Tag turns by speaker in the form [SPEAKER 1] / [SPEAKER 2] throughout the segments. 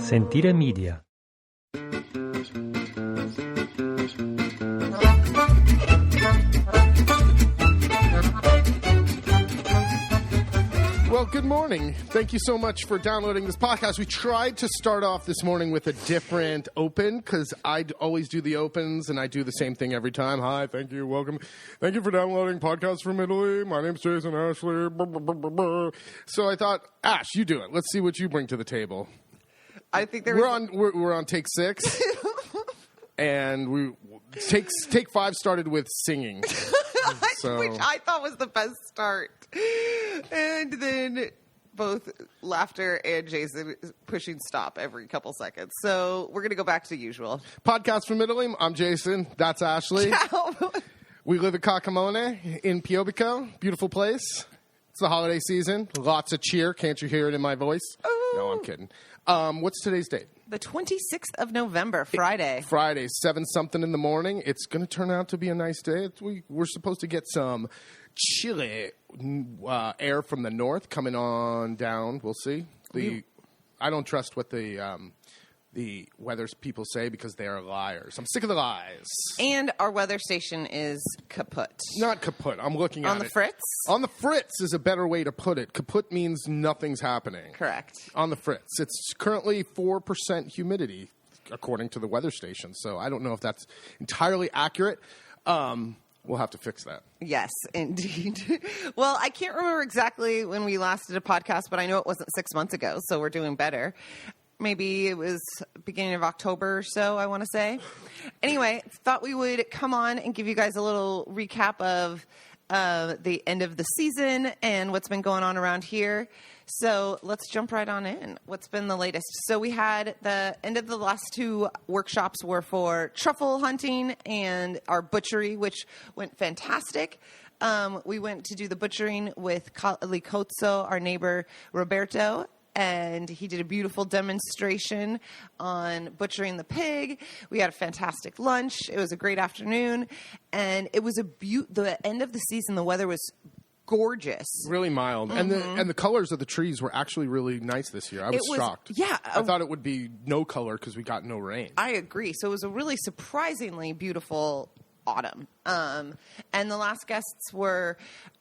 [SPEAKER 1] Sentire Media.
[SPEAKER 2] Well, good morning. Thank you so much for downloading this podcast. We tried to start off this morning with a different open because I always do the opens and I do the same thing every time. Hi, thank you, welcome. Thank you for downloading Podcasts from Italy. My name's Jason Ashley. So I thought, Ash, you do it. Let's see what you bring to the table.
[SPEAKER 3] I think
[SPEAKER 2] we're on take 6, and we take 5 started with singing. So.
[SPEAKER 3] Which I thought was the best start. And then both laughter and Jason pushing stop every couple seconds. So we're going to go back to usual.
[SPEAKER 2] Podcast from Italy. I'm Jason. That's Ashley.
[SPEAKER 3] Ciao. We
[SPEAKER 2] live at Cacamone in Piobico. Beautiful place. It's the holiday season. Lots of cheer. Can't you hear it in my voice?
[SPEAKER 3] Ooh.
[SPEAKER 2] No, I'm kidding. What's today's date?
[SPEAKER 3] The 26th of November, Friday.
[SPEAKER 2] Friday, 7-something in the morning. It's going to turn out to be a nice day. We're supposed to get some chilly air from the north coming on down. We'll see. I don't trust what the weather people say because they are liars. I'm sick of the lies.
[SPEAKER 3] And our weather station is kaput.
[SPEAKER 2] Not kaput. I'm looking at it.
[SPEAKER 3] On the fritz?
[SPEAKER 2] On the fritz is a better way to put it. Kaput means nothing's happening.
[SPEAKER 3] Correct.
[SPEAKER 2] On the fritz. It's currently 4% humidity, according to the weather station. So I don't know if that's entirely accurate. We'll have to fix that.
[SPEAKER 3] Yes, indeed. Well, I can't remember exactly when we last did a podcast, but I know it wasn't 6 months ago, so we're doing better. Maybe it was beginning of October or so, I want to say. Anyway, thought we would come on and give you guys a little recap of the end of the season and what's been going on around here. So let's jump right on in. What's been the latest? So we had the end of the last 2 workshops were for truffle hunting and our butchery, which went fantastic. We went to do the butchering with Licozzo, our neighbor Roberto, and he did a beautiful demonstration on butchering the pig. We had a fantastic lunch. It was a great afternoon, and it was the end of the season. The weather was gorgeous,
[SPEAKER 2] really mild, and the colors of the trees were actually really nice this year. I was shocked.
[SPEAKER 3] Yeah,
[SPEAKER 2] I thought it would be no color because we got no rain.
[SPEAKER 3] I agree. So it was a really surprisingly beautiful autumn. And the last guests were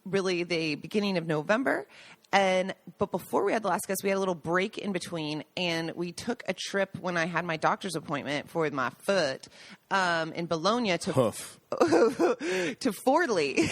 [SPEAKER 3] really the beginning of November. But before we had the last guest, we had a little break in between, and we took a trip when I had my doctor's appointment for my foot in Bologna to Forlì.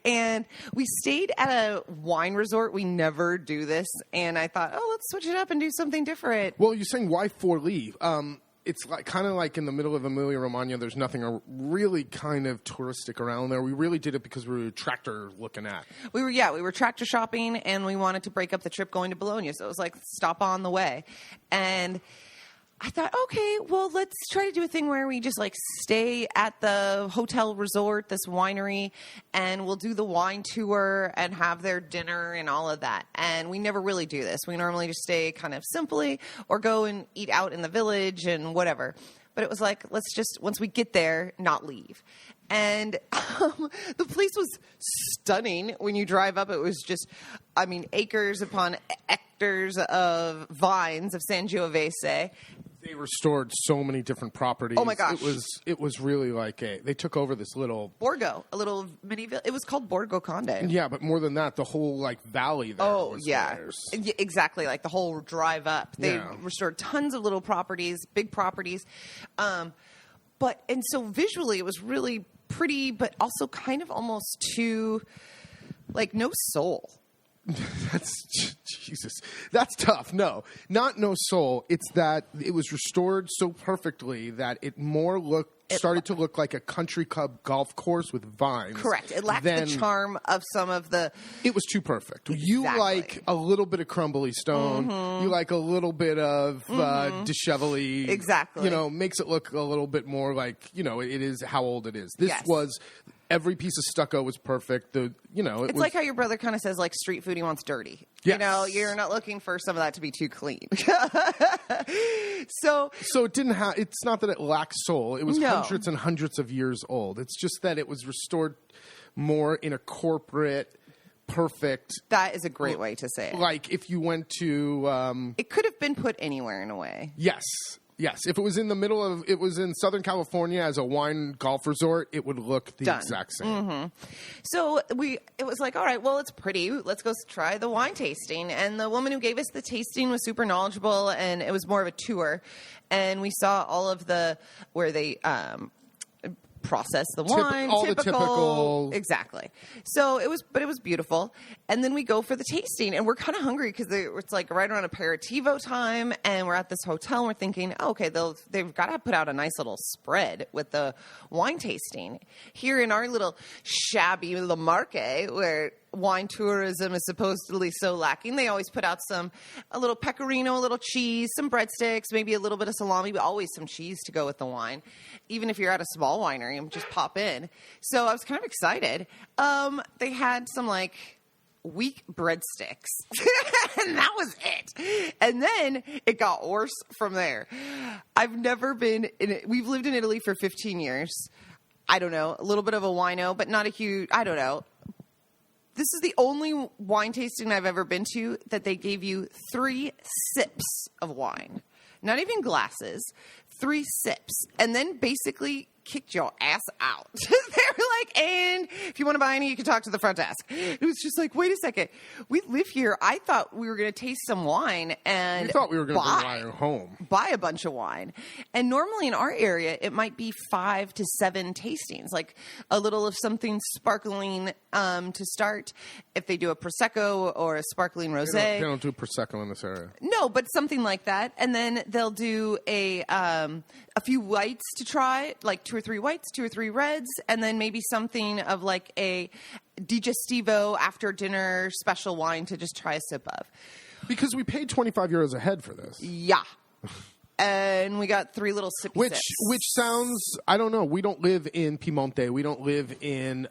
[SPEAKER 3] And we stayed at a wine resort. We never do this, and I thought, let's switch it up and do something different.
[SPEAKER 2] Well, you're saying why Forlì? It's kind of like in the middle of Emilia-Romagna. There's nothing really kind of touristic around there. We really did it because we were tractor looking at.
[SPEAKER 3] We were tractor shopping, and we wanted to break up the trip going to Bologna. So it was like stop on the way. And I thought, okay, well, let's try to do a thing where we just like stay at the hotel resort, this winery, and we'll do the wine tour and have their dinner and all of that. And we never really do this. We normally just stay kind of simply or go and eat out in the village and whatever. But it was like, let's just, once we get there, not leave. And the place was stunning. When you drive up, it was just, acres upon hectares of vines of Sangiovese.
[SPEAKER 2] They restored so many different properties.
[SPEAKER 3] Oh my gosh.
[SPEAKER 2] It was really like they took over this little
[SPEAKER 3] Borgo, a little mini village. It was called Borgo Conde.
[SPEAKER 2] Yeah, but more than that, the whole valley there was theirs.
[SPEAKER 3] Exactly, like the whole drive up. They restored tons of little properties, big properties. And so visually it was really pretty, but also kind of almost too no soul.
[SPEAKER 2] Jesus. That's tough. No, not no soul. It's that it was restored so perfectly that it started to look like a country club golf course with vines.
[SPEAKER 3] Correct. It lacked the charm of some of the...
[SPEAKER 2] It was too perfect.
[SPEAKER 3] Exactly.
[SPEAKER 2] You like a little bit of crumbly stone. Mm-hmm. You like a little bit of dishevelly.
[SPEAKER 3] Exactly.
[SPEAKER 2] Makes it look a little bit more like, it is how old it is. This was... Every piece of stucco was perfect. It's
[SPEAKER 3] like how your brother kind of says, street food, he wants dirty.
[SPEAKER 2] Yes.
[SPEAKER 3] You're not looking for some of that to be too clean. So
[SPEAKER 2] it didn't have. It's not that it lacks soul. It was hundreds and hundreds of years old. It's just that it was restored more in a corporate, perfect.
[SPEAKER 3] That is a great way to say it.
[SPEAKER 2] Like if you went to...
[SPEAKER 3] it could have been put anywhere in a way.
[SPEAKER 2] Yes. If it was in the middle of... It was in Southern California as a wine golf resort, it would look the exact same.
[SPEAKER 3] Mm-hmm. So it was like, all right, well, it's pretty. Let's go try the wine tasting. And the woman who gave us the tasting was super knowledgeable, and it was more of a tour. And we saw all of where they... process the wine,
[SPEAKER 2] all the typical,
[SPEAKER 3] exactly. So it was beautiful. And then we go for the tasting, and we're kind of hungry because it's like right around aperitivo time, and we're at this hotel, and we're thinking, oh, okay, they've got to put out a nice little spread with the wine tasting. Here in our little shabby La Marque, where wine tourism is supposedly so lacking, they always put out a little pecorino, a little cheese, some breadsticks, maybe a little bit of salami, but always some cheese to go with the wine. Even if you're at a small winery, just pop in. So I was kind of excited. They had some like weak breadsticks, and that was it. And then it got worse from there. I've never been we've lived in Italy for 15 years. I don't know, a little bit of a wino, but not a huge, I don't know. This is the only wine tasting I've ever been to that they gave you 3 sips of wine. Not even glasses, 3 sips. And then basically kicked your ass out. They were like, and if you want to buy any, you can talk to the front desk. It was just like, wait a second. We live here. I thought we were going to taste some wine and
[SPEAKER 2] you thought we were going to bring wine home.
[SPEAKER 3] Buy a bunch of wine. And normally in our area, it might be 5 to 7 tastings, like a little of something sparkling to start. If they do a Prosecco or a sparkling rosé.
[SPEAKER 2] They don't do Prosecco in this area.
[SPEAKER 3] No, but something like that. And then they'll do a few whites to try, like 2 or 3 whites, 2 or 3 reds, and then maybe something of like a digestivo after dinner special wine to just try a sip of.
[SPEAKER 2] Because we paid 25 euros a head for this.
[SPEAKER 3] Yeah. And we got 3 little sippy sips.
[SPEAKER 2] Which sounds, I don't know. We don't live in Piemonte. We don't live in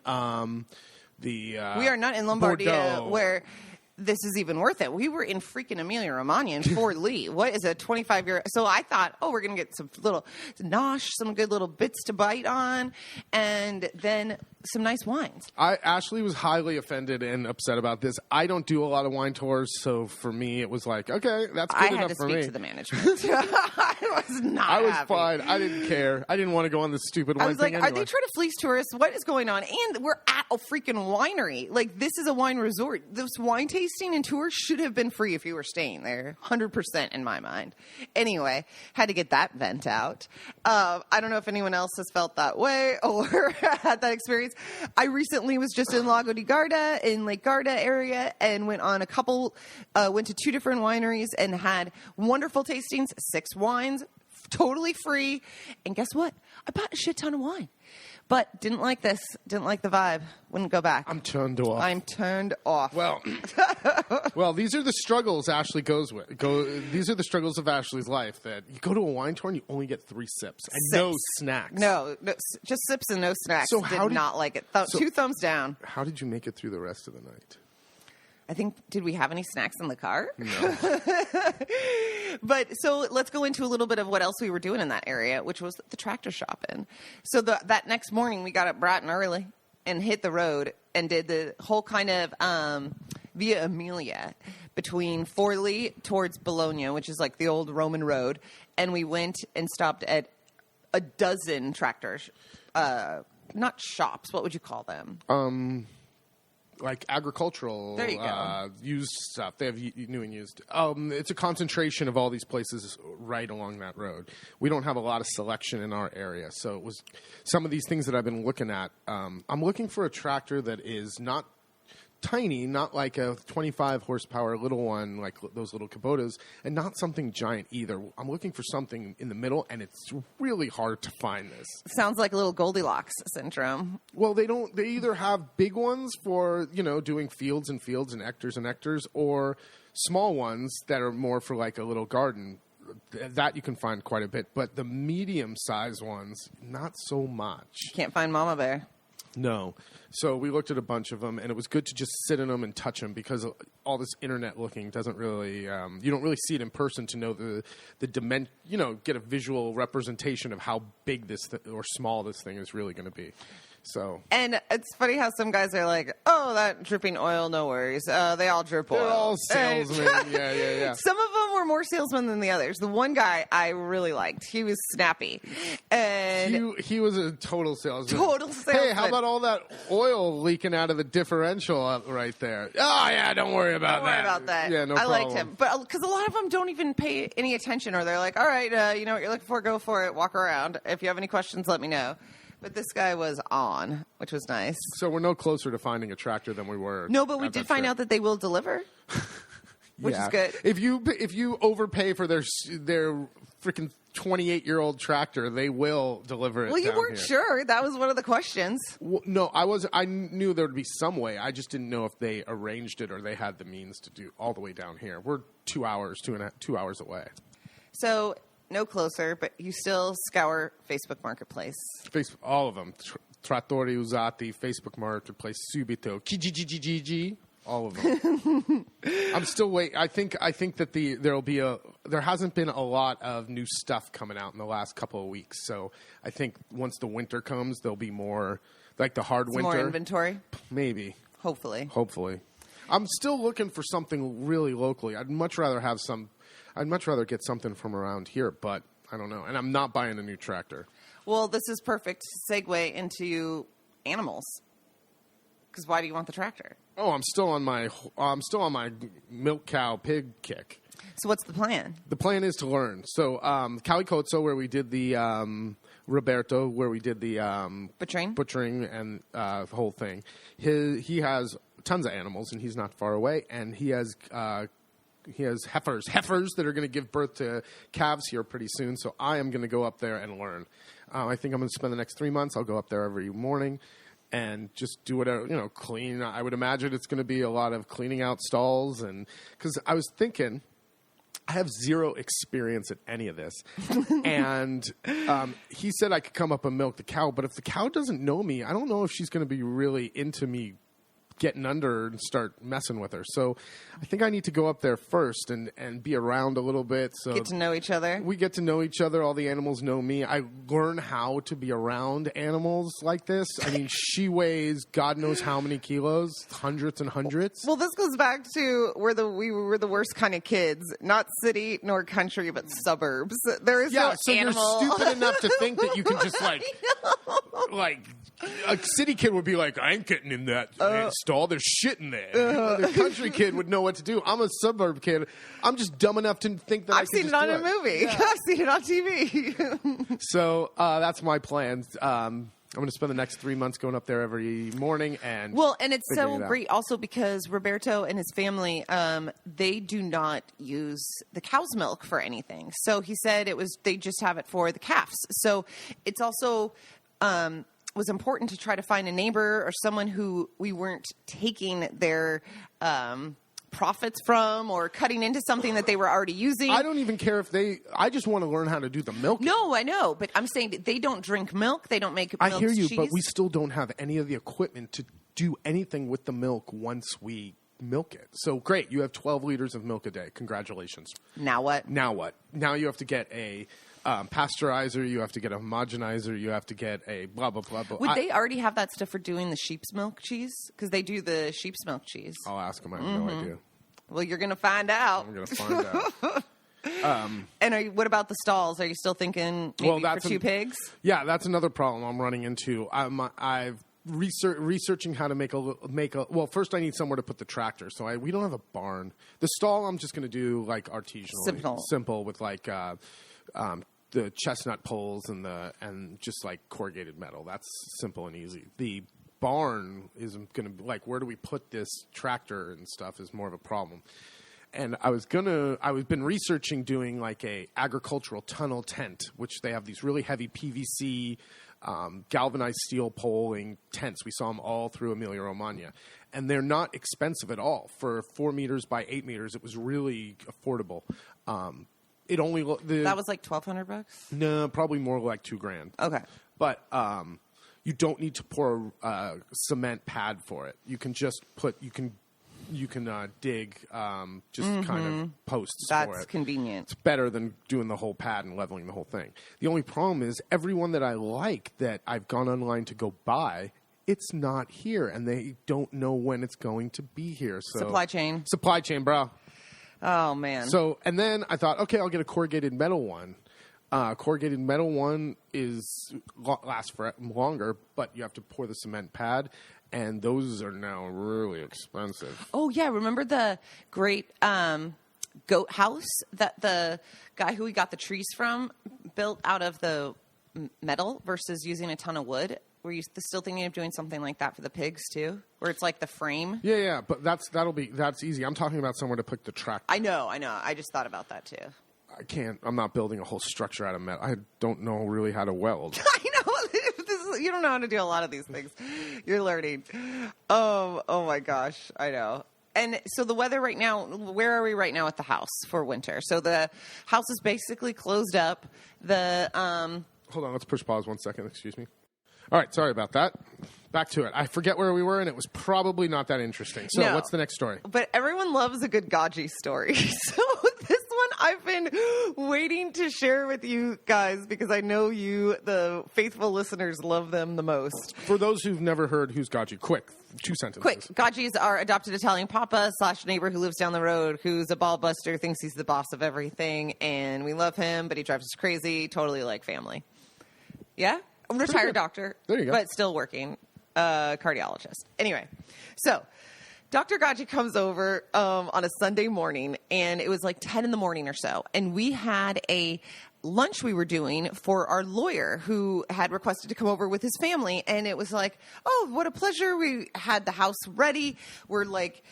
[SPEAKER 2] we
[SPEAKER 3] are not in Lombardia,
[SPEAKER 2] Bordeaux,
[SPEAKER 3] where this is even worth it. We were in freaking Emilia-Romagna in Fort Lee. What is a 25-year? So I thought, oh, we're going to get some little nosh, some good little bits to bite on, and then some nice wines.
[SPEAKER 2] Ashley was highly offended and upset about this. I don't do a lot of wine tours, so for me, it was like, okay, that's good enough for me.
[SPEAKER 3] I had to speak to the management. I was not
[SPEAKER 2] I was
[SPEAKER 3] happy.
[SPEAKER 2] fine. I didn't care. I didn't want to go on this stupid wine
[SPEAKER 3] I was like,
[SPEAKER 2] thing
[SPEAKER 3] are
[SPEAKER 2] anyway.
[SPEAKER 3] they trying to fleece tourists? What is going on? And we're at a freaking winery. Like, this is a wine resort. This wine tasting and tour should have been free if you were staying there. 100% in my mind. Anyway, had to get that vent out. I don't know if anyone else has felt that way or had that experience. I recently was just in Lago di Garda, in Lake Garda area, and went to 2 different wineries and had wonderful tastings, 6 wines, totally free. And guess what? I bought a shit ton of wine. But didn't like this. Didn't like the vibe. Wouldn't go back.
[SPEAKER 2] I'm turned off.
[SPEAKER 3] I'm turned off.
[SPEAKER 2] Well, these are the struggles Ashley goes with. These are the struggles of Ashley's life. That you go to a wine tour and you only get 3 sips and no snacks.
[SPEAKER 3] No, just sips and no snacks.
[SPEAKER 2] So
[SPEAKER 3] did not like it. 2 thumbs down.
[SPEAKER 2] How did you make it through the rest of the night?
[SPEAKER 3] I think, did we have any snacks in the car?
[SPEAKER 2] No.
[SPEAKER 3] But so let's go into a little bit of what else we were doing in that area, which was the tractor shopping. So that next morning we got up bright and early and hit the road and did the whole kind of Via Emilia between Forlì towards Bologna, which is like the old Roman road. And we went and stopped at a dozen tractors, not shops. What would you call them?
[SPEAKER 2] Like agricultural,
[SPEAKER 3] there you go.
[SPEAKER 2] Used stuff. They have new and used. It's a concentration of all these places right along that road. We don't have a lot of selection in our area, so it was some of these things that I've been looking at. I'm looking for a tractor that is not tiny, not like a 25 horsepower little one like those little Kubotas, and not something giant either. I'm looking for something in the middle, and it's really hard to find this.
[SPEAKER 3] Sounds like a little Goldilocks syndrome.
[SPEAKER 2] Well, they don't. They either have big ones for doing fields and fields and hectares, or small ones that are more for like a little garden. That you can find quite a bit, but the medium-sized ones, not so much.
[SPEAKER 3] Can't find Mama Bear.
[SPEAKER 2] No. So we looked at a bunch of them, and it was good to just sit in them and touch them because all this internet looking doesn't really you don't really see it in person to know the dimension, get a visual representation of how big this or small this thing is really going to be. So,
[SPEAKER 3] and it's funny how some guys are like, "Oh, that dripping oil, no worries. They all drip oil."
[SPEAKER 2] they're all salesmen. Yeah.
[SPEAKER 3] Some of them were more salesmen than the others. The one guy I really liked. He was snappy, and
[SPEAKER 2] he was a total salesman.
[SPEAKER 3] Hey,
[SPEAKER 2] how about all that oil leaking out of the differential right there? Oh yeah, don't worry about that. Yeah, no problem.
[SPEAKER 3] I liked him, but because a lot of them don't even pay any attention, or they're like, "All right, you know what you're looking for, go for it. Walk around. If you have any questions, let me know." But this guy was on, which was nice.
[SPEAKER 2] So we're no closer to finding a tractor than we were.
[SPEAKER 3] No, but we did find out that they will deliver, which is good.
[SPEAKER 2] If you overpay for their freaking 28-year-old tractor, they will deliver it.
[SPEAKER 3] Well, you weren't sure. That was one of the questions.
[SPEAKER 2] Well, no, I knew there would be some way. I just didn't know if they arranged it or they had the means to do all the way down here. We're 2 hours away.
[SPEAKER 3] So. No closer, but you still scour Facebook Marketplace.
[SPEAKER 2] All of them. Trattori Usati, Facebook Marketplace, Subito, Kijiji, all of them. I'm still waiting. I think that there hasn't been a lot of new stuff coming out in the last couple of weeks. So I think once the winter comes, there'll be more, like the hard winter.
[SPEAKER 3] More inventory?
[SPEAKER 2] Maybe.
[SPEAKER 3] Hopefully.
[SPEAKER 2] I'm still looking for something really locally. I'd much rather get something from around here, but I don't know. And I'm not buying a new tractor.
[SPEAKER 3] Well, this is perfect segue into animals. Because why do you want the tractor?
[SPEAKER 2] Oh, I'm still on my milk cow pig kick.
[SPEAKER 3] So what's the plan?
[SPEAKER 2] The plan is to learn. So Calicozzo, where we did the Roberto, where we did the butchering and the whole thing. He has tons of animals, and he's not far away, and he has heifers that are going to give birth to calves here pretty soon. So I am going to go up there and learn. I think I'm going to spend the next 3 months. I'll go up there every morning and just do whatever, clean. I would imagine it's going to be a lot of cleaning out stalls, and because I was thinking, I have zero experience at any of this. And he said I could come up and milk the cow, but if the cow doesn't know me, I don't know if she's going to be really into me getting under and start messing with her. So I think I need to go up there first and be around a little bit. So
[SPEAKER 3] get to know each other.
[SPEAKER 2] We get to know each other. All the animals know me. I learn how to be around animals like this. I mean, she weighs God knows how many kilos, hundreds and hundreds.
[SPEAKER 3] Well, this goes back to we were the worst kind of kids, not city nor country, but suburbs. There is no
[SPEAKER 2] so
[SPEAKER 3] animal.
[SPEAKER 2] You're stupid enough to think that you can just like a city kid would be like, I ain't getting in that stall. There's shit in there. The country kid would know what to do. I'm a suburb kid. I'm just dumb enough to think that
[SPEAKER 3] I've seen it on a movie. Yeah. I've seen it on TV.
[SPEAKER 2] So that's my plan. I'm going to spend the next 3 months going up there every morning and
[SPEAKER 3] it's so great also because Roberto and his family they do not use the cow's milk for anything. So he said they just have it for the calves. So it's also was important to try to find a neighbor or someone who we weren't taking their profits from or cutting into something that they were already using.
[SPEAKER 2] I don't even care I just want to learn how to do the milk.
[SPEAKER 3] No, I know, but I'm saying that they don't drink milk. They don't make milk.
[SPEAKER 2] I hear you,
[SPEAKER 3] cheese.
[SPEAKER 2] But we still don't have any of the equipment to do anything with the milk once we milk it. So great, you have 12 liters of milk a day. Congratulations.
[SPEAKER 3] Now what?
[SPEAKER 2] Now you have to get a pasteurizer, you have to get a homogenizer, you have to get a blah, blah, blah, blah.
[SPEAKER 3] Would they already have that stuff for doing the sheep's milk cheese? Because they do the sheep's milk cheese.
[SPEAKER 2] I'll ask them. I have no idea.
[SPEAKER 3] Well, you're going to find out.
[SPEAKER 2] I'm going to find out.
[SPEAKER 3] And what about the stalls? Are you still thinking maybe for 2 pigs?
[SPEAKER 2] Yeah, that's another problem I'm running into. I've researching how to make a well, first I need somewhere to put the tractor. So we don't have a barn. The stall I'm just going to do like artisanally. Simple with like the chestnut poles and just like corrugated metal. That's simple and easy. The barn is going to be like, where do we put this tractor and stuff is more of a problem. And I've been researching doing like a agricultural tunnel tent, which they have these really heavy PVC galvanized steel poling tents. We saw them all through Emilia Romagna, and they're not expensive at all. For 4 meters by 8 meters, it was really affordable. That
[SPEAKER 3] was like $1,200?
[SPEAKER 2] No, probably more like $2,000.
[SPEAKER 3] Okay.
[SPEAKER 2] But you don't need to pour a cement pad for it. You can just you can dig just kind of posts for it.
[SPEAKER 3] That's convenient.
[SPEAKER 2] It's better than doing the whole pad and leveling the whole thing. The only problem is everyone that I like that I've gone online to go buy, it's not here, and they don't know when it's going to be here. So
[SPEAKER 3] Supply chain,
[SPEAKER 2] bro.
[SPEAKER 3] Oh, man.
[SPEAKER 2] So, and then I thought, okay, I'll get a corrugated metal one. Corrugated metal one lasts for longer, but you have to pour the cement pad, and those are now really expensive.
[SPEAKER 3] Oh, yeah. Remember the great goat house that the guy who we got the trees from built out of the metal versus using a ton of wood? Were you still thinking of doing something like that for the pigs too, where it's like the frame?
[SPEAKER 2] Yeah, but that's easy. I'm talking about somewhere to put the track.
[SPEAKER 3] I know. I just thought about that too.
[SPEAKER 2] I can't. I'm not building a whole structure out of metal. I don't know really how to weld.
[SPEAKER 3] I know. You don't know how to do a lot of these things. You're learning. Oh my gosh. I know. And so the weather right now, where are we right now at the house for winter? So the house is basically closed up.
[SPEAKER 2] Hold on. Let's push pause 1 second. Excuse me. All right, sorry about that. Back to it. I forget where we were, and it was probably not that interesting. So what's the next story?
[SPEAKER 3] But everyone loves a good Gaggi story. So this one I've been waiting to share with you guys because I know you, the faithful listeners, love them the most.
[SPEAKER 2] For those who've never heard, who's Gaggi? Quick, 2 sentences.
[SPEAKER 3] Quick. Gaggi's our adopted Italian papa / neighbor who lives down the road, who's a ball buster, thinks he's the boss of everything, and we love him, but he drives us crazy, totally like family. Yeah? I'm a retired doctor,
[SPEAKER 2] there you go.
[SPEAKER 3] But still working, cardiologist. Anyway, so Dr. Gaggi comes over on a Sunday morning, and it was like 10 in the morning or so, and we had a lunch we were doing for our lawyer who had requested to come over with his family, and it was like, oh, what a pleasure. We had the house ready. We're like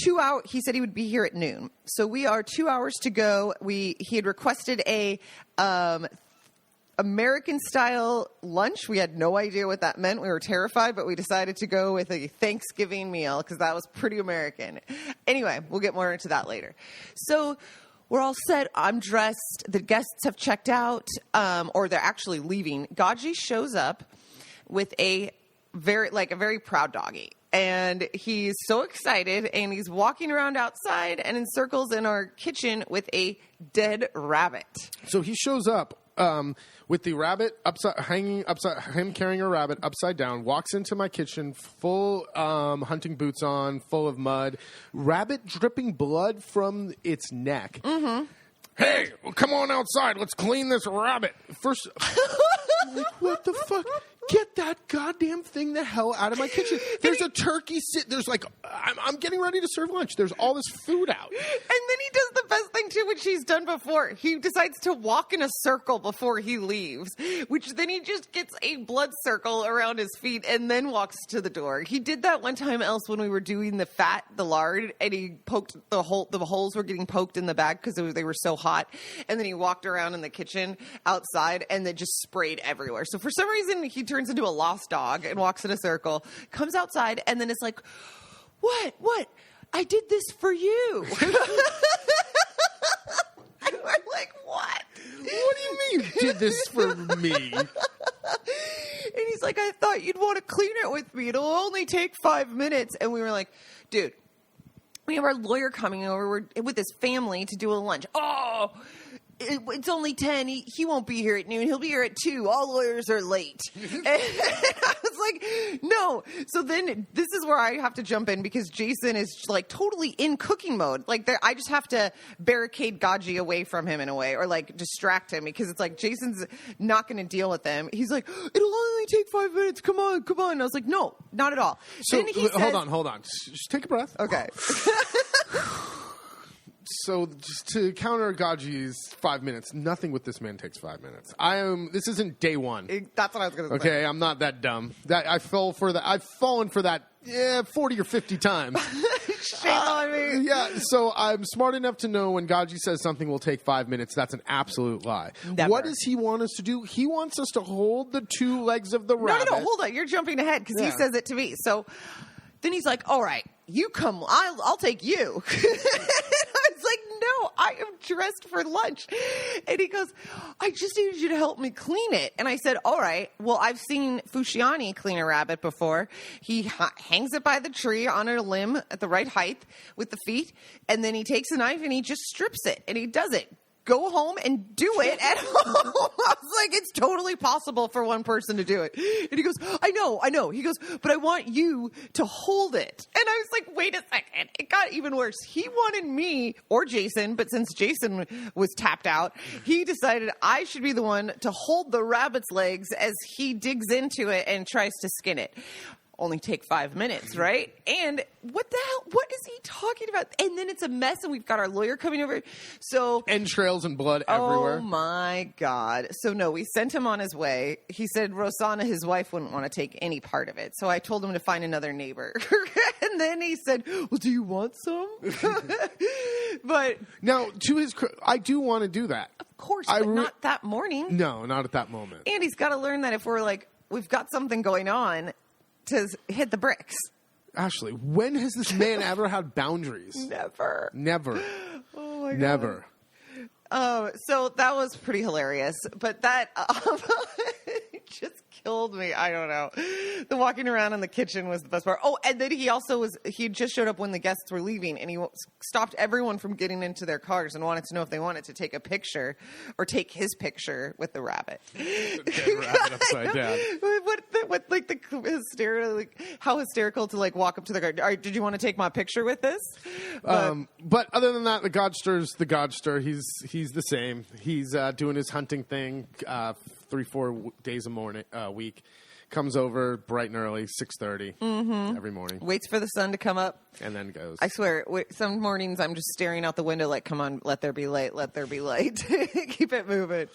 [SPEAKER 3] 2 hours. He said he would be here at noon. So we are 2 hours to go. He had requested a American-style lunch. We had no idea what that meant. We were terrified, but we decided to go with a Thanksgiving meal because that was pretty American. Anyway, we'll get more into that later. So we're all set. I'm dressed. The guests have checked out, or they're actually leaving. Gaggi shows up with a very proud doggy. And he's so excited, and he's walking around outside and in circles in our kitchen with a dead rabbit.
[SPEAKER 2] So he shows up with the rabbit hanging upside, him carrying a rabbit upside down, walks into my kitchen, full hunting boots on, full of mud, rabbit dripping blood from its neck.
[SPEAKER 3] Mm-hmm.
[SPEAKER 2] Hey, well, come on outside. Let's clean this rabbit. First, like, what the fuck? Get that goddamn thing the hell out of my kitchen. There's a turkey there's like, I'm getting ready to serve lunch. There's all this food out.
[SPEAKER 3] And then he does the best thing too, which he's done before. He decides to walk in a circle before he leaves, which then he just gets a blood circle around his feet and then walks to the door. He did that one time else when we were doing the lard, and he poked the holes were getting poked in the bag because they were so hot. And then he walked around in the kitchen outside and then just sprayed everywhere. So for some reason, he turns into a lost dog and walks in a circle, comes outside, and then it's like, what? I did this for you. And we're like, what?
[SPEAKER 2] What do you mean you did this for me?
[SPEAKER 3] And he's like, I thought you'd want to clean it with me. It'll only take 5 minutes. And we were like, dude, we have our lawyer coming over with his family to do a lunch. Oh, it's only 10. He won't be here at noon. He'll be here at 2. All lawyers are late. And I was like, no. So then this is where I have to jump in because Jason is like totally in cooking mode. Like I just have to barricade Gaggi away from him in a way, or like distract him, because it's like Jason's not going to deal with him. He's like, it'll only take 5 minutes. Come on. And I was like, no, not at all.
[SPEAKER 2] So
[SPEAKER 3] then he says,
[SPEAKER 2] hold on. Just take a breath.
[SPEAKER 3] Okay.
[SPEAKER 2] So just to counter Gaggi's 5 minutes, nothing with this man takes 5 minutes. This isn't day one.
[SPEAKER 3] That's what I was going to say.
[SPEAKER 2] Okay, I'm not that dumb. I've fallen for that 40 or 50 times.
[SPEAKER 3] Shame on me.
[SPEAKER 2] Yeah, so I'm smart enough to know when Gaggi says something will take 5 minutes, that's an absolute lie.
[SPEAKER 3] Never.
[SPEAKER 2] What does he want us to do? He wants us to hold the 2 legs of the rabbit.
[SPEAKER 3] No, hold on. You're jumping ahead because he says it to me. So then he's like, all right, you come. I'll take you. I was like, no, I am dressed for lunch. And he goes, I just need you to help me clean it. And I said, all right, well, I've seen Fusciani clean a rabbit before. He hangs it by the tree on a limb at the right height with the feet. And then he takes a knife and he just strips it. And he does it. Go home and do it at home. I was like, it's totally possible for one person to do it. And he goes, I know. He goes, but I want you to hold it. And I was like, wait a second. It got even worse. He wanted me or Jason, but since Jason was tapped out, he decided I should be the one to hold the rabbit's legs as he digs into it and tries to skin it. Only take 5 minutes, right? And what the hell? What is he talking about? And then it's a mess, and we've got our lawyer coming over. So
[SPEAKER 2] entrails and blood everywhere.
[SPEAKER 3] Oh my God! So no, we sent him on his way. He said Rosanna, his wife, wouldn't want to take any part of it. So I told him to find another neighbor. And then he said, "Well, do you want some?" But
[SPEAKER 2] now, I do want to do that.
[SPEAKER 3] Of course, but not that morning.
[SPEAKER 2] No, not at that moment.
[SPEAKER 3] And he's got to learn that if we're like, we've got something going on, to hit the bricks.
[SPEAKER 2] Ashley, when has this man ever had boundaries?
[SPEAKER 3] Never. Oh my God.
[SPEAKER 2] Never.
[SPEAKER 3] So that was pretty hilarious, but that just killed me. I don't know. The walking around in the kitchen was the best part. Oh, and then he just showed up when the guests were leaving, and he stopped everyone from getting into their cars and wanted to know if they wanted to take a picture or take his picture with the rabbit.
[SPEAKER 2] Dead rabbit upside down.
[SPEAKER 3] How hysterical to like walk up to the car. All right, did you want to take my picture with this?
[SPEAKER 2] But other than that, the Godster's the Godster. He's the same. He's doing his hunting thing 3-4 days a week. Comes over bright and early, 6:30 every morning.
[SPEAKER 3] Waits for the sun to come up.
[SPEAKER 2] And then goes.
[SPEAKER 3] I swear, some mornings I'm just staring out the window like, come on, let there be light, let there be light. Keep it moving.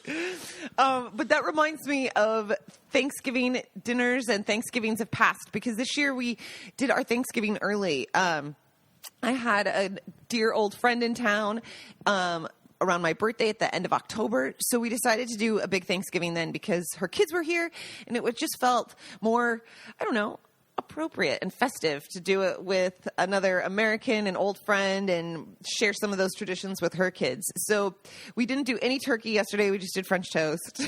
[SPEAKER 3] But that reminds me of Thanksgiving dinners and Thanksgivings have passed because this year we did our Thanksgiving early. I had a dear old friend in town around my birthday at the end of October. So we decided to do a big Thanksgiving then because her kids were here and it just felt more, I don't know, appropriate and festive to do it with another American and old friend and share some of those traditions with her kids. So we didn't do any turkey yesterday. We just did French toast.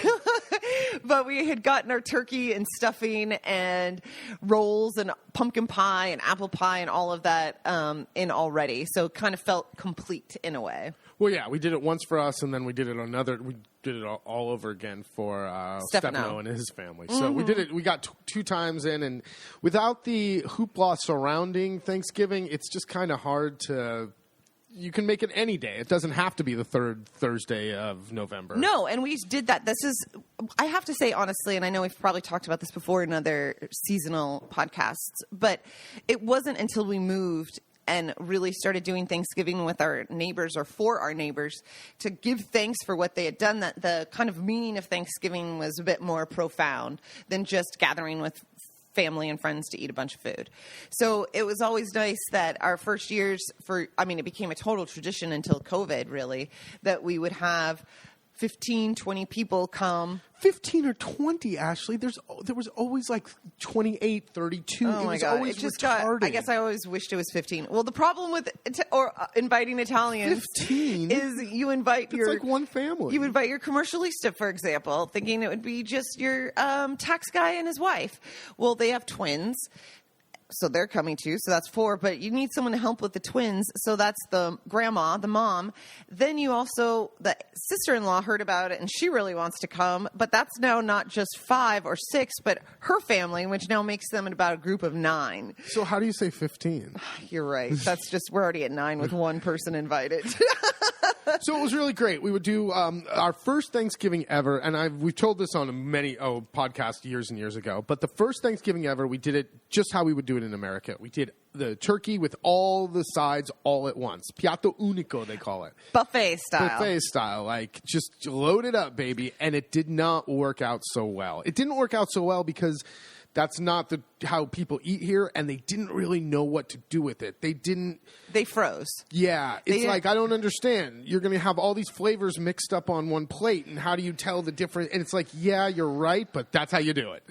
[SPEAKER 3] But we had gotten our turkey and stuffing and rolls and pumpkin pie and apple pie and all of that in already. So it kind of felt complete in a way.
[SPEAKER 2] Well, yeah, we did it once for us, and then we did it all over again for Stefano and his family. So we did it. We got 2 times in, and without the hoopla surrounding Thanksgiving, it's just kind of hard to. You can make it any day. It doesn't have to be the third Thursday of November.
[SPEAKER 3] No, and we did that. I have to say honestly, and I know we've probably talked about this before in other seasonal podcasts, but it wasn't until we moved and really started doing Thanksgiving with our neighbors or for our neighbors to give thanks for what they had done, that the kind of meaning of Thanksgiving was a bit more profound than just gathering with family and friends to eat a bunch of food. So it was always nice that our first years it became a total tradition until COVID really, that we would have 15, 20 people come.
[SPEAKER 2] 15 or 20, Ashley. There was always like 28, 32.
[SPEAKER 3] Oh my God.
[SPEAKER 2] Always retarded.
[SPEAKER 3] I guess I always wished it was 15. Well, the problem with inviting Italians
[SPEAKER 2] 15?
[SPEAKER 3] is you invite
[SPEAKER 2] it's like one family.
[SPEAKER 3] You invite your commercialista, for example, thinking it would be just your tax guy and his wife. Well, they have twins. So they're coming too. So that's 4. But you need someone to help with the twins. So that's the grandma, the mom. Then the sister-in-law heard about it and she really wants to come. But that's now not just 5 or 6, but her family, which now makes them about a group of 9.
[SPEAKER 2] So how do you say 15?
[SPEAKER 3] You're right. We're already at 9 with one person invited.
[SPEAKER 2] So it was really great. We would do our first Thanksgiving ever, and we've told this on many podcasts years and years ago, but the first Thanksgiving ever, we did it just how we would do it in America. We did the turkey with all the sides all at once. Piatto unico, they call it.
[SPEAKER 3] Buffet style.
[SPEAKER 2] Like just load it up, baby. And it did not work out so well. It didn't work out so well because That's not how people eat here, and they didn't really know what to do with it.
[SPEAKER 3] They froze.
[SPEAKER 2] Yeah. It's like, I don't understand. You're going to have all these flavors mixed up on one plate, and how do you tell the difference? And it's like, yeah, you're right, but that's how you do it.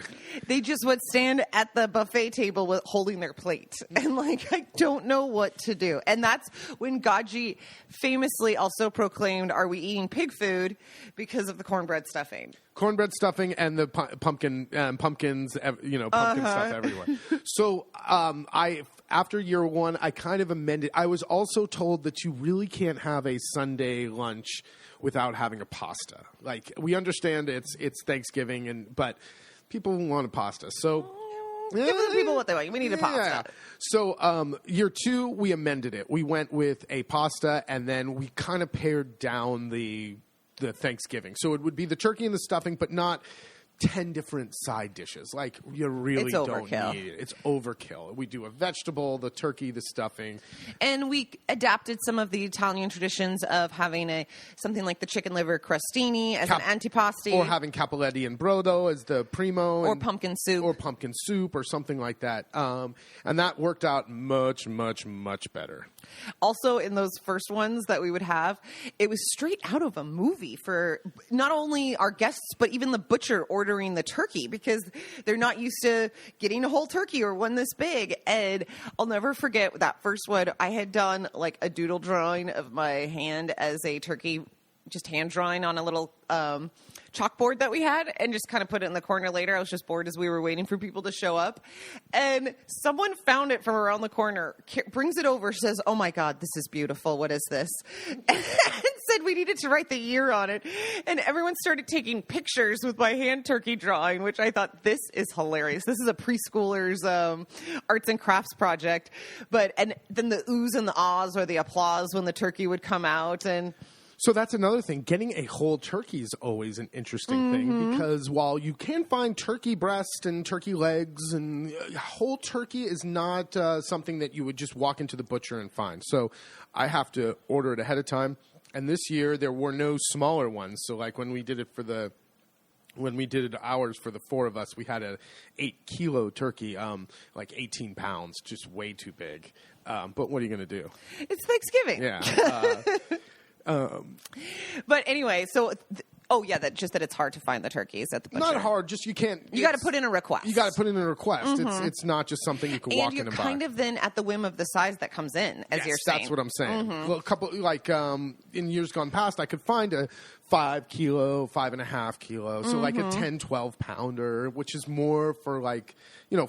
[SPEAKER 3] They just would stand at the buffet table holding their plate. And like, I don't know what to do. And that's when Gaggi famously also proclaimed, "Are we eating pig food?" because of the cornbread stuffing.
[SPEAKER 2] Cornbread stuffing and the pumpkins, pumpkin stuff everywhere. So after year one, I kind of amended. I was also told that you really can't have a Sunday lunch without having a pasta. Like, we understand it's Thanksgiving, but people want a pasta. So
[SPEAKER 3] give the people what they want. We need a pasta.
[SPEAKER 2] Yeah. So year two, we amended it. We went with a pasta, and then we kind of pared down the Thanksgiving. So it would be the turkey and the stuffing, but not 10 different side dishes. Like, you really don't need it. It's overkill. We do a vegetable, the turkey, the stuffing.
[SPEAKER 3] And we adapted some of the Italian traditions of having something like the chicken liver crostini as an antipasti.
[SPEAKER 2] Or having cappelletti and brodo as the primo.
[SPEAKER 3] Or pumpkin soup.
[SPEAKER 2] Or pumpkin soup or something like that. And that worked out much, much, much better.
[SPEAKER 3] Also, in those first ones that we would have, it was straight out of a movie for not only our guests, but even the butcher ordering the turkey, because they're not used to getting a whole turkey or one this big. And I'll never forget that first one. I had done like a doodle drawing of my hand as a turkey, just hand drawing on a little chalkboard that we had, and just kind of put it in the corner later. I was just bored as we were waiting for people to show up. And someone found it from around the corner, brings it over, says, "Oh my God, this is beautiful. What is this?" And said we needed to write the year on it. And everyone started taking pictures with my hand turkey drawing, which I thought, this is hilarious. This is a preschooler's arts and crafts project. And then the oohs and the ahs, or the applause when the turkey would come out. And
[SPEAKER 2] so that's another thing. Getting a whole turkey is always an interesting thing, because while you can find turkey breast and turkey legs, and whole turkey is not something that you would just walk into the butcher and find. So I have to order it ahead of time. And this year there were no smaller ones. So like when we did ours for the four of us, we had a 8-kilo turkey, like 18 pounds, just way too big. But what are you going to do?
[SPEAKER 3] It's Thanksgiving.
[SPEAKER 2] Yeah.
[SPEAKER 3] But anyway, so that it's hard to find the turkeys at the butcher.
[SPEAKER 2] Not hard, just you can't.
[SPEAKER 3] You got to put in a request.
[SPEAKER 2] You got to put in a request. It's not just something you can walk in and buy.
[SPEAKER 3] And you're kind of then at the whim of the size that comes in, as you're saying.
[SPEAKER 2] That's what I'm saying. Well, a couple, like in years gone past, I could find a 5-kilo, 5.5 kilo, so like a 10, 12 pounder, which is more for 4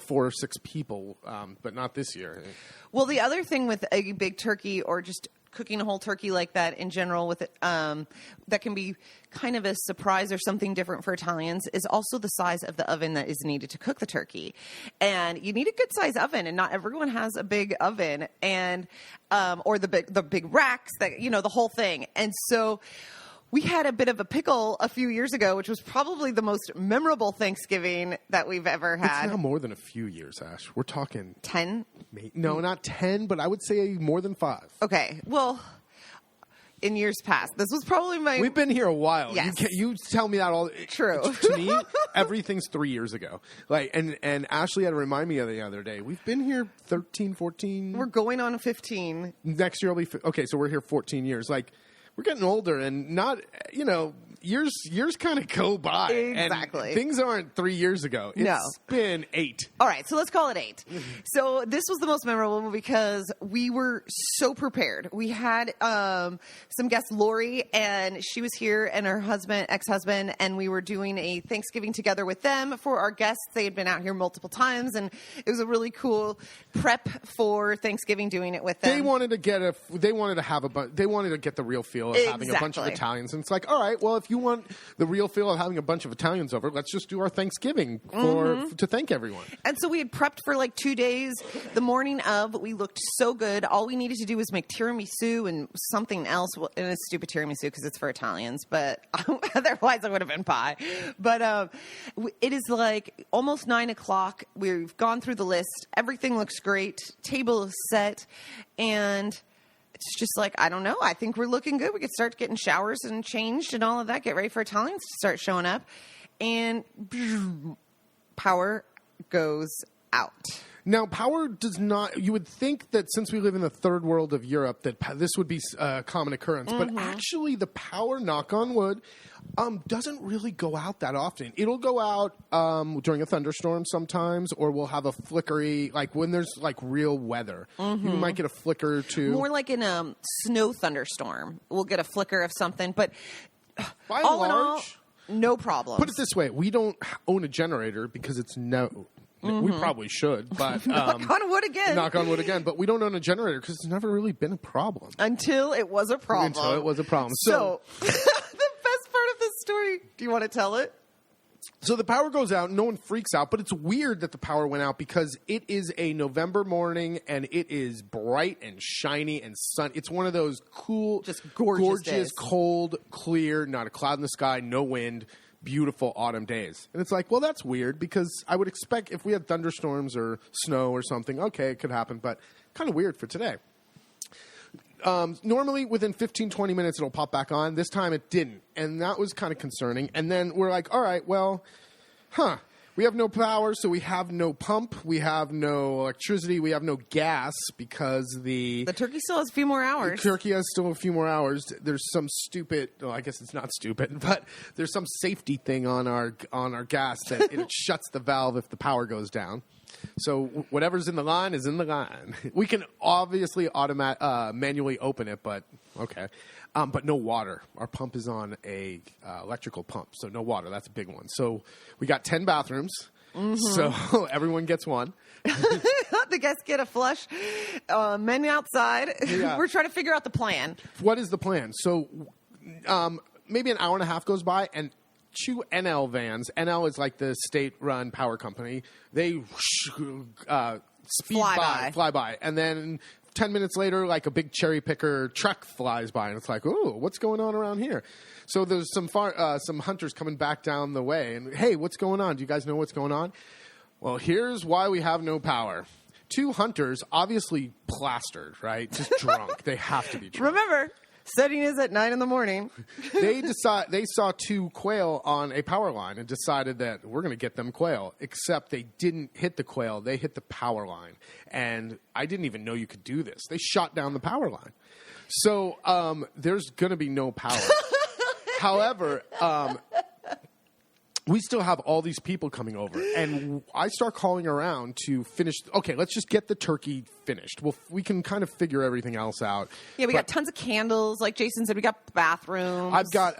[SPEAKER 2] or 6 people, but not this year.
[SPEAKER 3] Well, the other thing with a big turkey, or just cooking a whole turkey like that in general, with it, that can be kind of a surprise or something different for Italians, is also the size of the oven that is needed to cook the turkey. And you need a good size oven, and not everyone has a big oven, and or the big racks, that the whole thing. And so we had a bit of a pickle a few years ago, which was probably the most memorable Thanksgiving that we've ever had.
[SPEAKER 2] It's now more than a few years, Ash. We're talking
[SPEAKER 3] 10?
[SPEAKER 2] No, not 10, but I would say more than 5.
[SPEAKER 3] Okay. Well, in years past, this was probably my...
[SPEAKER 2] We've been here a while.
[SPEAKER 3] Yes.
[SPEAKER 2] You tell me that all...
[SPEAKER 3] True.
[SPEAKER 2] To me, everything's 3 years ago. And Ashley had to remind me of the other day. We've been here 13, 14...
[SPEAKER 3] We're going on 15.
[SPEAKER 2] Next year will be... Okay, so we're here 14 years. We're getting older, and not, years kind of go by.
[SPEAKER 3] Exactly.
[SPEAKER 2] And things aren't 3 years ago. It's been 8.
[SPEAKER 3] All right, so let's call it 8. So this was the most memorable because we were so prepared. We had some guests, Lori, and she was here, and her ex-husband, and we were doing a Thanksgiving together with them for our guests. They had been out here multiple times, and it was a really cool prep for Thanksgiving, doing it with them.
[SPEAKER 2] They wanted to get the real feel of having a bunch of Italians. And it's like, all right, well, if you want the real feel of having a bunch of Italians over, let's just do our Thanksgiving to thank everyone.
[SPEAKER 3] And so we had prepped for 2 days. The morning of, we looked so good. All we needed to do was make tiramisu and something else. Well, and it's stupid tiramisu because it's for Italians, but otherwise it would have been pie. But it is almost 9 o'clock. We've gone through the list. Everything looks great. Table is set. And it's just I don't know. I think we're looking good. We could start getting showers and changed and all of that. Get ready for Italians to start showing up. And power goes out.
[SPEAKER 2] Now, power does not, you would think that since we live in the third world of Europe, that this would be a common occurrence. But actually, the power, knock on wood, doesn't really go out that often. It'll go out during a thunderstorm sometimes, or we'll have a flickery, like when there's like real weather. You might get a flicker or two.
[SPEAKER 3] More like in a snow thunderstorm. We'll get a flicker of something. But
[SPEAKER 2] By
[SPEAKER 3] all
[SPEAKER 2] and
[SPEAKER 3] in all,
[SPEAKER 2] large,
[SPEAKER 3] no problem.
[SPEAKER 2] put it this way, we don't own a generator because it's we probably should, but
[SPEAKER 3] knock on wood again.
[SPEAKER 2] knock on wood again. But we don't own a generator because it's never really been a problem.
[SPEAKER 3] Until it was a problem.
[SPEAKER 2] Until it was a problem.
[SPEAKER 3] So the best part of this story, do you want to tell it?
[SPEAKER 2] So the power goes out. No one freaks out, but it's weird that the power went out because it is a November morning and it is bright and shiny and sun. It's one of those cool,
[SPEAKER 3] just gorgeous days.
[SPEAKER 2] Cold, clear, not a cloud in the sky, no wind, beautiful autumn days. And it's like, well, that's weird because I would expect if we had thunderstorms or snow or something, okay, it could happen, but kind of weird for today. Normally within 15, 20 minutes, it'll pop back on. This time it didn't. And that was kind of concerning. And then we're like, all right, well, we have no power, so we have no pump. We have no electricity. We have no gas because the
[SPEAKER 3] turkey still has a few more hours.
[SPEAKER 2] The turkey has still a few more hours. There's some stupid, well, I guess it's not stupid, but there's some safety thing on our gas that it shuts the valve if the power goes down. So whatever's in the line is in the line. We can obviously manually open it, but okay. But no water. Our pump is on a electrical pump, so no water. That's a big one. So we got 10 bathrooms, so everyone gets one.
[SPEAKER 3] The guests get a flush. Men outside.
[SPEAKER 2] Yeah.
[SPEAKER 3] We're trying to figure out the plan.
[SPEAKER 2] What is the plan? So maybe an hour and a half goes by, and two NL vans. NL is like the state-run power company. They fly by. And then 10 minutes later, like a big cherry picker truck flies by. And it's like, ooh, what's going on around here? So there's some hunters coming back down the way. And, hey, what's going on? Do you guys know what's going on? Well, here's why we have no power. Two hunters, obviously plastered, right? Just drunk. They have to be drunk.
[SPEAKER 3] Remember, setting is at 9 a.m.
[SPEAKER 2] They saw two quail on a power line and decided that we're going to get them quail, except they didn't hit the quail. They hit the power line. And I didn't even know you could do this. They shot down the power line. So there's going to be no power. However, we still have all these people coming over, and I start calling around to finish. Okay, let's just get the turkey finished. We can kind of figure everything else out.
[SPEAKER 3] Yeah, we got tons of candles, like Jason said. We got bathrooms.
[SPEAKER 2] I've got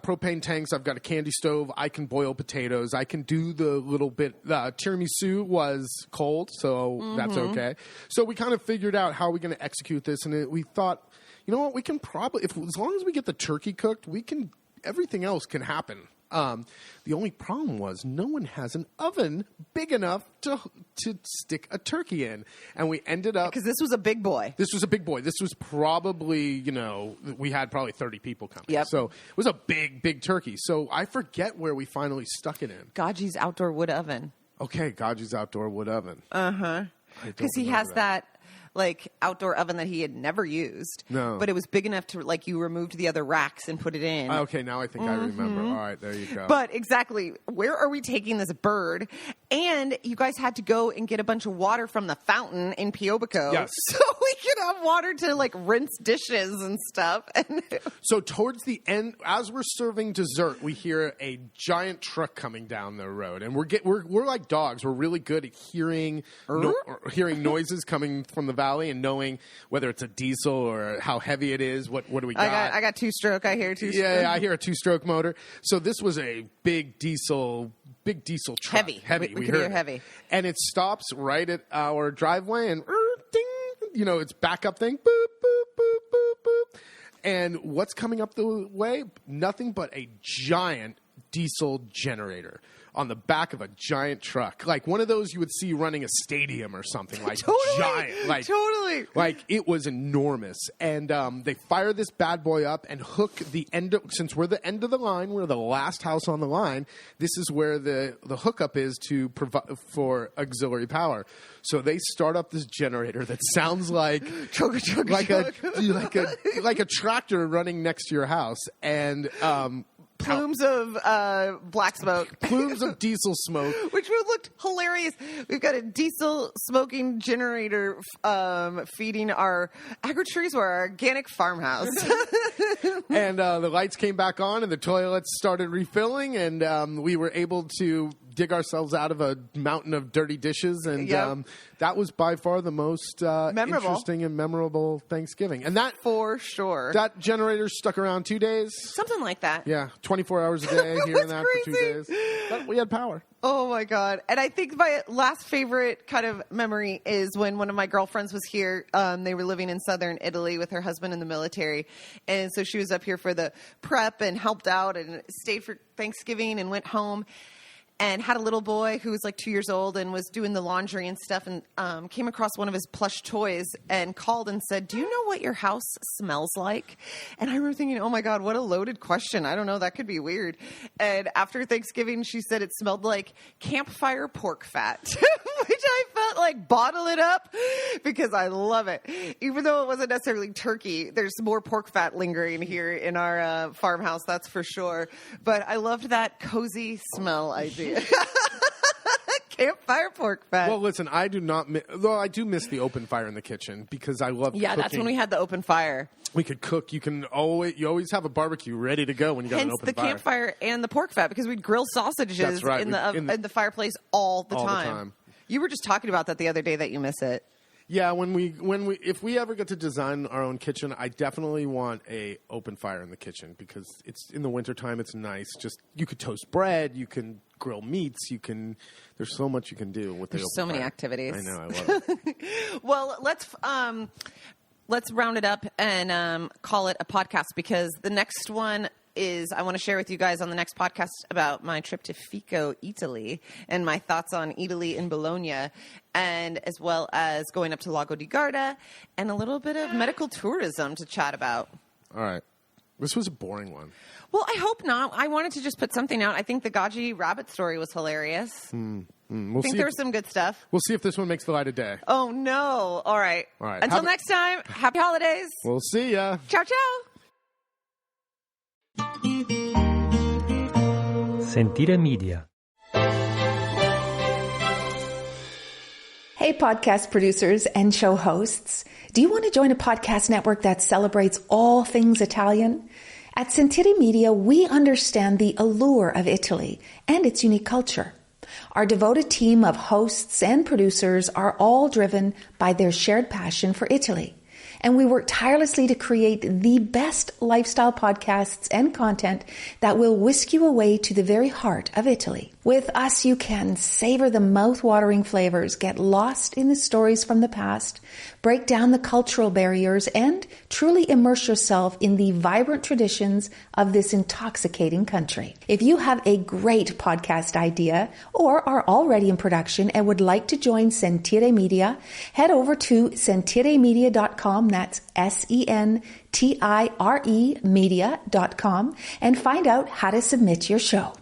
[SPEAKER 2] propane tanks. I've got a candy stove. I can boil potatoes. I can do the little bit. Tiramisu was cold, so that's okay. So we kind of figured out how we're going to execute this, and we thought, you know what, we can probably, as long as we get the turkey cooked, everything else can happen. The only problem was no one has an oven big enough to stick a turkey in. And we ended up...
[SPEAKER 3] Because this was a big boy.
[SPEAKER 2] This was a big boy. This was probably, we had probably 30 people coming.
[SPEAKER 3] Yep.
[SPEAKER 2] So it was a big, big turkey. So I forget where we finally stuck it in.
[SPEAKER 3] Gaggi's outdoor wood oven.
[SPEAKER 2] Okay, Gaggi's outdoor wood oven.
[SPEAKER 3] Uh-huh. Because he has that outdoor oven that he had never used.
[SPEAKER 2] No.
[SPEAKER 3] But it was big enough to, you removed the other racks and put it in.
[SPEAKER 2] Okay, now I think I remember. All right, there you go.
[SPEAKER 3] But exactly, where are we taking this bird? And you guys had to go and get a bunch of water from the fountain in Piobico.
[SPEAKER 2] Yes.
[SPEAKER 3] So we could have water to, rinse dishes and stuff.
[SPEAKER 2] So towards the end, as we're serving dessert, we hear a giant truck coming down the road. And we're like dogs. We're really good at hearing noises coming from the valley and knowing whether it's a diesel or how heavy it is. What do we got?
[SPEAKER 3] I got two-stroke. I hear two-stroke.
[SPEAKER 2] Yeah, I hear a two-stroke motor. So this was a big diesel truck.
[SPEAKER 3] Heavy. We heard heavy.
[SPEAKER 2] And it stops right at our driveway and ding, it's backup thing. Boop, boop, boop, boop, boop. And what's coming up the way? Nothing but a giant diesel generator on the back of a giant truck, like one of those you would see running a stadium or something, giant,
[SPEAKER 3] totally.
[SPEAKER 2] Like it was enormous. And they fire this bad boy up and hook the end. Since we're the end of the line, we're the last house on the line. This is where the hookup is to provide for auxiliary power. So they start up this generator that sounds like like a tractor running next to your house, and
[SPEAKER 3] plumes of black smoke.
[SPEAKER 2] Plumes of diesel smoke.
[SPEAKER 3] Which would look hilarious. We've got a diesel smoking generator feeding our agritrees or our organic farmhouse.
[SPEAKER 2] And the lights came back on and the toilets started refilling, and we were able to dig ourselves out of a mountain of dirty dishes, and that was by far the most interesting and memorable Thanksgiving. And that
[SPEAKER 3] for sure.
[SPEAKER 2] That generator stuck around 2 days.
[SPEAKER 3] Something like that.
[SPEAKER 2] Yeah, 24 hours a day here and that for 2 days. But we had power.
[SPEAKER 3] Oh my God. And I think my last favorite kind of memory is when one of my girlfriends was here. They were living in southern Italy with her husband in the military. And so she was up here for the prep and helped out and stayed for Thanksgiving and went home. And had a little boy who was like 2 years old and was doing the laundry and stuff, and came across one of his plush toys and called and said, "Do you know what your house smells like?" And I remember thinking, oh my God, what a loaded question. I don't know. That could be weird. And after Thanksgiving, she said it smelled like campfire pork fat, which I felt like bottle it up because I love it. Even though it wasn't necessarily turkey, there's more pork fat lingering here in our farmhouse, that's for sure. But I loved that cozy smell idea. Campfire pork fat.
[SPEAKER 2] Well, listen, I do not. Though I do miss the open fire in the kitchen because I love.
[SPEAKER 3] Yeah,
[SPEAKER 2] cooking.
[SPEAKER 3] That's when we had the open fire.
[SPEAKER 2] We could cook. You always have a barbecue ready to go when you got an open fire.
[SPEAKER 3] Hence the campfire and the pork fat, because we'd grill sausages in the fireplace all the time. You were just talking about that the other day that you miss it.
[SPEAKER 2] Yeah, if we ever get to design our own kitchen, I definitely want a open fire in the kitchen because it's in the wintertime. It's nice. Just you could toast bread, you can grill meats, there's so much you can do with the open fire. There's
[SPEAKER 3] so many activities.
[SPEAKER 2] I know, I love it.
[SPEAKER 3] Well, let's round it up and call it a podcast, because the next one is I want to share with you guys on the next podcast about my trip to Fico, Italy, and my thoughts on Italy and Bologna, and as well as going up to Lago di Garda and a little bit of medical tourism to chat about.
[SPEAKER 2] All right. This was a boring one.
[SPEAKER 3] Well, I hope not. I wanted to just put something out. I think the Gaggi rabbit story was hilarious. I think there was some good stuff.
[SPEAKER 2] We'll see if this one makes the light of day.
[SPEAKER 3] Oh, no. All right. Until next time, happy holidays.
[SPEAKER 2] We'll see ya.
[SPEAKER 3] Ciao, ciao.
[SPEAKER 1] Sentire Media.
[SPEAKER 4] Hey, podcast producers and show hosts. Do you want to join a podcast network that celebrates all things Italian? At Sentire Media, we understand the allure of Italy and its unique culture. Our devoted team of hosts and producers are all driven by their shared passion for Italy. And we work tirelessly to create the best lifestyle podcasts and content that will whisk you away to the very heart of Italy. With us, you can savor the mouth-watering flavors, get lost in the stories from the past, break down the cultural barriers, and truly immerse yourself in the vibrant traditions of this intoxicating country. If you have a great podcast idea or are already in production and would like to join Sentire Media, head over to sentiremedia.com. That's SENTIRE media.com and find out how to submit your show.